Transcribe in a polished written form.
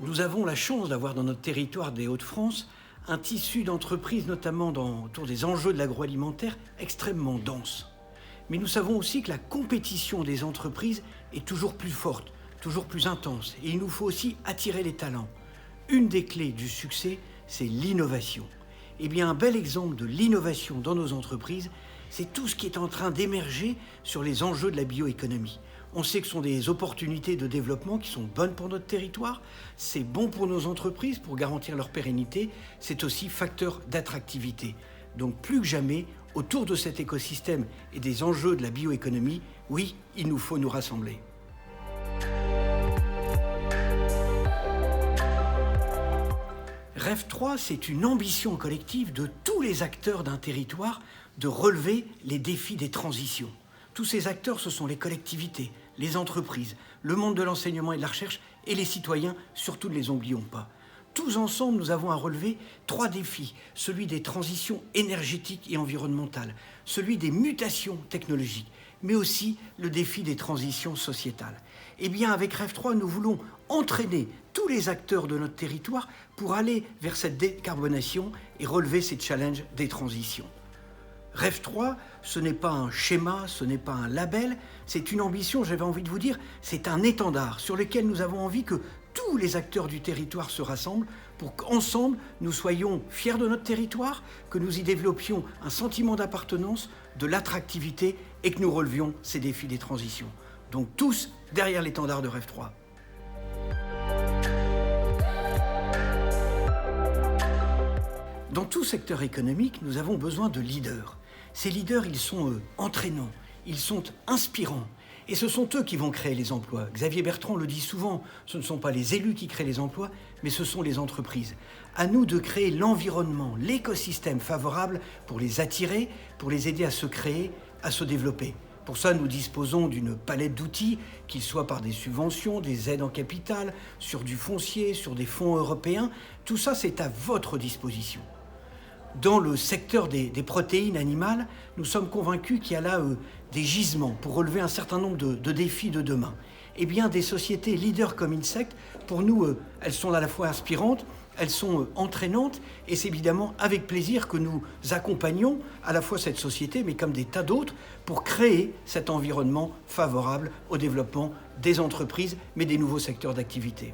Nous avons la chance d'avoir dans notre territoire des Hauts-de-France un tissu d'entreprises, notamment autour des enjeux de l'agroalimentaire, extrêmement dense. Mais nous savons aussi que la compétition des entreprises est toujours plus forte, toujours plus intense. Et il nous faut aussi attirer les talents. Une des clés du succès, c'est l'innovation. Eh bien, un bel exemple de l'innovation dans nos entreprises, c'est tout ce qui est en train d'émerger sur les enjeux de la bioéconomie. On sait que ce sont des opportunités de développement qui sont bonnes pour notre territoire, c'est bon pour nos entreprises pour garantir leur pérennité, c'est aussi facteur d'attractivité. Donc plus que jamais, autour de cet écosystème et des enjeux de la bioéconomie, oui, il nous faut nous rassembler. REF 3, c'est une ambition collective de tous les acteurs d'un territoire de relever les défis des transitions. Tous ces acteurs, ce sont les collectivités, les entreprises, le monde de l'enseignement et de la recherche et les citoyens, surtout ne les oublions pas. Tous ensemble, nous avons à relever 3 défis. Celui des transitions énergétiques et environnementales, celui des mutations technologiques, mais aussi le défi des transitions sociétales. Eh bien, avec REF 3, nous voulons entraîner tous les acteurs de notre territoire pour aller vers cette décarbonation et relever ces challenges des transitions. REF 3, ce n'est pas un schéma, ce n'est pas un label, c'est une ambition, j'avais envie de vous dire, c'est un étendard sur lequel nous avons envie que tous les acteurs du territoire se rassemblent pour qu'ensemble nous soyons fiers de notre territoire, que nous y développions un sentiment d'appartenance, de l'attractivité et que nous relevions ces défis des transitions. Donc tous derrière l'étendard de REF 3. Dans tout secteur économique, nous avons besoin de leaders. Ces leaders, ils sont entraînants, ils sont inspirants. Et ce sont eux qui vont créer les emplois. Xavier Bertrand le dit souvent, ce ne sont pas les élus qui créent les emplois, mais ce sont les entreprises. À nous de créer l'environnement, l'écosystème favorable pour les attirer, pour les aider à se créer, à se développer. Pour ça, nous disposons d'une palette d'outils, qu'ils soient par des subventions, des aides en capital, sur du foncier, sur des fonds européens. Tout ça, c'est à votre disposition. Dans le secteur des protéines animales, nous sommes convaincus qu'il y a là des gisements pour relever un certain nombre de défis de demain. Eh bien, des sociétés leaders comme Insect, pour nous, elles sont à la fois inspirantes, elles sont entraînantes, et c'est évidemment avec plaisir que nous accompagnons à la fois cette société, mais comme des tas d'autres, pour créer cet environnement favorable au développement des entreprises, mais des nouveaux secteurs d'activité.